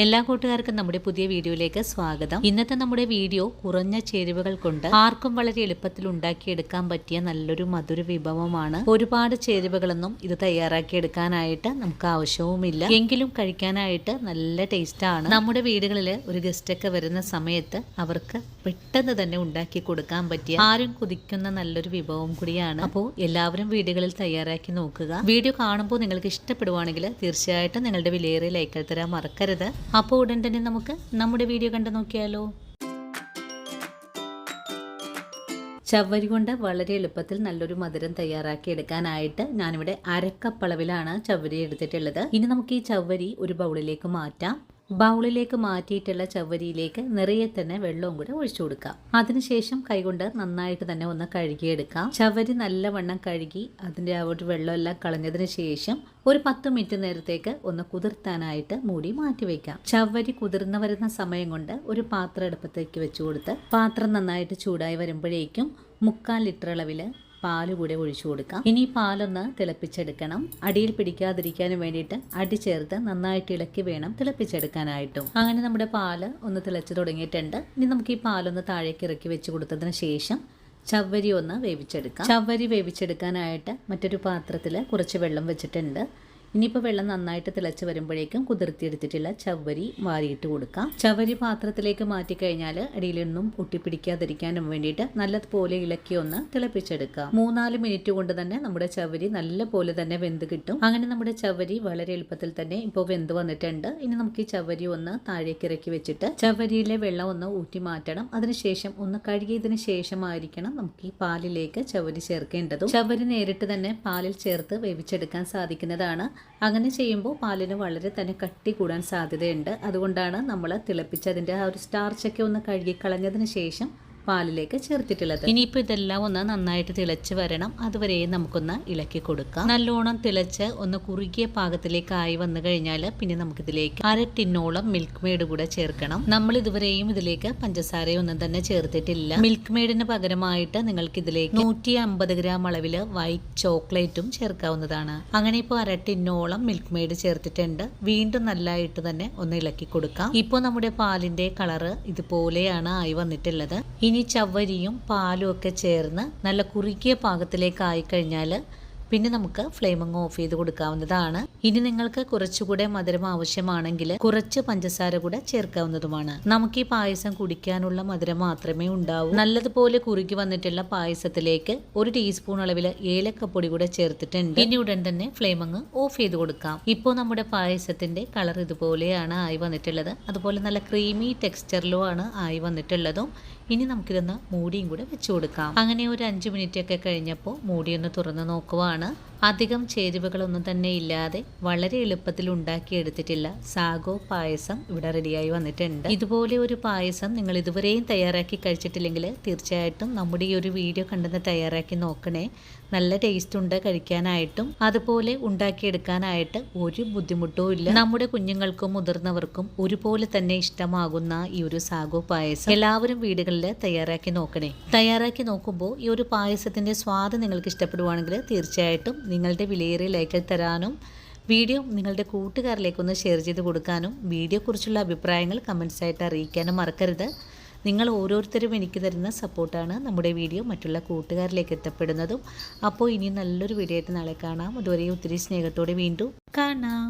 എല്ലാ കൂട്ടുകാർക്കും നമ്മുടെ പുതിയ വീഡിയോയിലേക്ക് സ്വാഗതം. ഇന്നത്തെ നമ്മുടെ വീഡിയോ കുറഞ്ഞ ചേരുവകൾ കൊണ്ട് ആർക്കും വളരെ എളുപ്പത്തിൽ ഉണ്ടാക്കിയെടുക്കാൻ പറ്റിയ നല്ലൊരു മധുര വിഭവമാണ്. ഒരുപാട് ചേരുവകളൊന്നും ഇത് തയ്യാറാക്കിയെടുക്കാനായിട്ട് നമുക്ക് ആവശ്യവുമില്ല, എങ്കിലും കഴിക്കാനായിട്ട് നല്ല ടേസ്റ്റ് ആണ്. നമ്മുടെ വീടുകളിൽ ഒരു ഗസ്റ്റ് ഒക്കെ വരുന്ന സമയത്ത് അവർക്ക് പെട്ടെന്ന് തന്നെ ഉണ്ടാക്കി കൊടുക്കാൻ പറ്റിയ ആരും കുതിക്കുന്ന നല്ലൊരു വിഭവം കൂടിയാണ്. അപ്പോൾ എല്ലാവരും വീടുകളിൽ തയ്യാറാക്കി നോക്കുക. വീഡിയോ കാണുമ്പോൾ നിങ്ങൾക്ക് ഇഷ്ടപ്പെടുവാണെങ്കിൽ തീർച്ചയായിട്ടും നിങ്ങളുടെ വിലയേറിയ ലൈക്ക് തരാൻ മറക്കരുത്. അപ്പോൾ ഉടൻ തന്നെ നമുക്ക് നമ്മുടെ വീഡിയോ കണ്ടു നോക്കിയാലോ. ചവ്വരി കൊണ്ട് വളരെ എളുപ്പത്തിൽ നല്ലൊരു മധുരം തയ്യാറാക്കി എടുക്കാനായിട്ട് ഞാനിവിടെ അരക്കപ്പളവിലാണ് ചവ്വരി എടുത്തിട്ടുള്ളത്. ഇനി നമുക്ക് ഈ ചവ്വരി ഒരു ബൗളിലേക്ക് മാറ്റാം. ബൗളിലേക്ക് മാറ്റിയിട്ടുള്ള ചവ്വരിയിലേക്ക് നിറയെ തന്നെ വെള്ളവും കൂടെ ഒഴിച്ചു കൊടുക്കാം. അതിനുശേഷം കൈകൊണ്ട് നന്നായിട്ട് തന്നെ ഒന്ന് കഴുകിയെടുക്കാം. ചവ്വരി നല്ലവണ്ണം കഴുകി അതിൻ്റെ ആ ഒരു വെള്ളമെല്ലാം കളഞ്ഞതിന് ശേഷം ഒരു 10 മിനിറ്റ് നേരത്തേക്ക് ഒന്ന് കുതിർത്താനായിട്ട് മൂടി മാറ്റി വെക്കാം. ചവ്വരി കുതിർന്ന് വരുന്ന സമയം കൊണ്ട് ഒരു പാത്രം അടുപ്പത്തേക്ക് വെച്ചു കൊടുത്ത് പാത്രം നന്നായിട്ട് ചൂടായി വരുമ്പോഴേക്കും 3/4 ലിറ്റർ അളവിൽ പാല് കൂടെ ഒഴിച്ചു കൊടുക്കാം. ഇനി പാലൊന്ന് തിളപ്പിച്ചെടുക്കണം. അടിയിൽ പിടിക്കാതിരിക്കാനും വേണ്ടിയിട്ട് അടി ചേർത്ത് നന്നായിട്ട് ഇളക്കി വേണം തിളപ്പിച്ചെടുക്കാനായിട്ടും. അങ്ങനെ നമ്മുടെ പാല് ഒന്ന് തിളച്ച് തുടങ്ങിയിട്ടുണ്ട്. ഇനി നമുക്ക് ഈ പാലൊന്ന് താഴേക്ക് ഇറക്കി വെച്ച് കൊടുത്തതിന് ശേഷം ചവ്വരി ഒന്ന് വേവിച്ചെടുക്കാം. ചവ്വരി വേവിച്ചെടുക്കാനായിട്ട് മറ്റൊരു പാത്രത്തിൽ കുറച്ച് വെള്ളം വെച്ചിട്ടുണ്ട്. ഇനിയിപ്പോൾ വെള്ളം നന്നായിട്ട് തിളച്ച് വരുമ്പോഴേക്കും കുതിർത്തിയെടുത്തിട്ടുള്ള ചവ്വരി വാരിയിട്ട് കൊടുക്കാം. ചവ്വരി പാത്രത്തിലേക്ക് മാറ്റിക്കഴിഞ്ഞാൽ അടിയിലൊന്നും ഒട്ടിപ്പിടിക്കാതിരിക്കാനും വേണ്ടിയിട്ട് നല്ലതുപോലെ ഇളക്കി ഒന്ന് തിളപ്പിച്ചെടുക്കാം. 3-4 മിനിറ്റ് കൊണ്ട് തന്നെ നമ്മുടെ ചവ്വരി നല്ല പോലെ തന്നെ വെന്ത് കിട്ടും. അങ്ങനെ നമ്മുടെ ചവ്വരി വളരെ എളുപ്പത്തിൽ തന്നെ ഇപ്പോൾ വെന്ത് വന്നിട്ടുണ്ട്. ഇനി നമുക്ക് ഈ ചവ്വരി ഒന്ന് താഴേക്ക് ഇറക്കി വെച്ചിട്ട് ചവ്വരിയിലെ വെള്ളം ഒന്ന് ഊറ്റി മാറ്റണം. അതിനുശേഷം ഒന്ന് കഴുകിയതിന് ശേഷമായിരിക്കണം നമുക്ക് ഈ പാലിലേക്ക് ചവ്വരി ചേർക്കേണ്ടതും. ചവ്വരി നേരിട്ട് തന്നെ പാലിൽ ചേർത്ത് വേവിച്ചെടുക്കാൻ സാധിക്കുന്നതാണ്. അങ്ങനെ ചെയ്യുമ്പോൾ പാലിന് വളരെ തന്നെ കട്ടി കൂടാൻ സാധ്യതയുണ്ട്. അതുകൊണ്ടാണ് നമ്മൾ തിളപ്പിച്ചതിൻ്റെ ആ ഒരു സ്റ്റാർച്ചൊക്കെ ഒന്ന് കഴുകി കളഞ്ഞതിന് ശേഷം പാലിലേക്ക് ചേർത്തിട്ടുള്ളത്. ഇനിയിപ്പോൾ ഇതെല്ലാം ഒന്ന് നന്നായിട്ട് തിളച്ച് വരണം. അതുവരെ നമുക്കൊന്ന് ഇളക്കി കൊടുക്കാം. നല്ലോണം തിളച്ച് ഒന്ന് കുറുകിയ പാകത്തിലേക്കായി വന്നു കഴിഞ്ഞാൽ പിന്നെ നമുക്കിതിലേക്ക് 1/2 ടിന്നോളം മിൽക്ക് മെയ്ഡ് കൂടെ ചേർക്കണം. നമ്മൾ ഇതുവരെയും ഇതിലേക്ക് പഞ്ചസാരയൊന്നും തന്നെ ചേർത്തിട്ടില്ല. മിൽക്ക് മെയ്ഡിന് പകരമായിട്ട് നിങ്ങൾക്ക് ഇതിലേക്ക് 150 ഗ്രാം അളവിൽ വൈറ്റ് ചോക്ലേറ്റും ചേർക്കാവുന്നതാണ്. അങ്ങനെ ഇപ്പോൾ 1/2 ടിന്നോളം മിൽക്ക് മെയ്ഡ് ചേർത്തിട്ടുണ്ട്. വീണ്ടും നല്ലതായിട്ട് തന്നെ ഒന്ന് ഇളക്കി കൊടുക്കാം. ഇപ്പോൾ നമ്മുടെ പാലിന്റെ കളറ് ഇതുപോലെയാണ് ആയി വന്നിട്ടുള്ളത്. ഇനി ചവ്വരിയും പാലും ഒക്കെ ചേർന്ന് നല്ല കുറുകിയ പാകത്തിലേക്ക് ആയിക്കഴിഞ്ഞാൽ പിന്നെ നമുക്ക് ഫ്ലെയിം അങ്ങ് ഓഫ് ചെയ്ത് കൊടുക്കാവുന്നതാണ്. ഇനി നിങ്ങൾക്ക് കുറച്ചുകൂടെ മധുരം ആവശ്യമാണെങ്കിൽ കുറച്ച് പഞ്ചസാര കൂടെ ചേർക്കാവുന്നതുമാണ്. നമുക്ക് ഈ പായസം കുടിക്കാനുള്ള മധുരം മാത്രമേ ഉണ്ടാവൂ. നല്ലതുപോലെ കുറുകി വന്നിട്ടുള്ള പായസത്തിലേക്ക് 1 ടീസ്പൂൺ അളവിൽ ഏലക്കപ്പൊടി കൂടെ ചേർത്തിട്ടുണ്ട്. ഇനി ഉടൻ തന്നെ ഫ്ലെയിം അങ്ങ് ഓഫ് ചെയ്ത് കൊടുക്കാം. ഇപ്പോൾ നമ്മുടെ പായസത്തിന്റെ കളർ ഇതുപോലെയാണ് ആയി വന്നിട്ടുള്ളത്. അതുപോലെ നല്ല ക്രീമി ടെക്സ്ചറിലും ആണ് ആയി വന്നിട്ടുള്ളതും. ഇനി നമുക്കിതൊന്ന് മൂടിയും കൂടെ വെച്ചു കൊടുക്കാം. അങ്ങനെ ഒരു 5 മിനിറ്റ് ഒക്കെ കഴിഞ്ഞപ്പോൾ മൂടിയൊന്ന് തുറന്ന് നോക്കുവാണ്. അധികം ചേരുവകളൊന്നും തന്നെ ഇല്ലാതെ വളരെ എളുപ്പത്തിൽ ഉണ്ടാക്കിയെടുത്തിട്ടില്ല സാഗോ പായസം ഇവിടെ റെഡിയായി വന്നിട്ടുണ്ട്. ഇതുപോലെ ഒരു പായസം നിങ്ങൾ ഇതുവരെയും തയ്യാറാക്കി കഴിച്ചിട്ടില്ലെങ്കിൽ തീർച്ചയായിട്ടും നമ്മുടെ ഈ ഒരു വീഡിയോ കണ്ടെന്ന് തയ്യാറാക്കി നോക്കണേ. നല്ല ടേസ്റ്റ് ഉണ്ട് കഴിക്കാനായിട്ടും. അതുപോലെ ഉണ്ടാക്കിയെടുക്കാനായിട്ട് ഒരു ബുദ്ധിമുട്ടും ഇല്ല. നമ്മുടെ കുഞ്ഞുങ്ങൾക്കും മുതിർന്നവർക്കും ഒരുപോലെ തന്നെ ഇഷ്ടമാകുന്ന ഈ ഒരു സാഗോ പായസം എല്ലാവരും വീടുകളിൽ തയ്യാറാക്കി നോക്കണേ. തയ്യാറാക്കി നോക്കുമ്പോൾ ഈ ഒരു പായസത്തിന്റെ സ്വാദ് നിങ്ങൾക്ക് ഇഷ്ടപ്പെടുവാണെങ്കിൽ തീർച്ചയായിട്ടും നിങ്ങളുടെ വിലയേറിയ ലൈക്ക് തരാനും വീഡിയോ നിങ്ങളുടെ കൂട്ടുകാരിലേക്കൊന്ന് ഷെയർ ചെയ്ത് കൊടുക്കാനും വീഡിയോയെക്കുറിച്ചുള്ള അഭിപ്രായങ്ങൾ കമൻസായിട്ട് അറിയിക്കാനും മറക്കരുത്. നിങ്ങൾ ഓരോരുത്തരും എനിക്ക് തരുന്ന സപ്പോർട്ടാണ് നമ്മുടെ വീഡിയോ മറ്റുള്ള കൂട്ടുകാരിലേക്ക് എത്തപ്പെടുന്നതും. അപ്പോൾ ഇനി നല്ലൊരു വീഡിയോ ആയിട്ട് നാളെ കാണാം. അതുവരെ ഒത്തിരി സ്നേഹത്തോടെ വീണ്ടും കാണാം.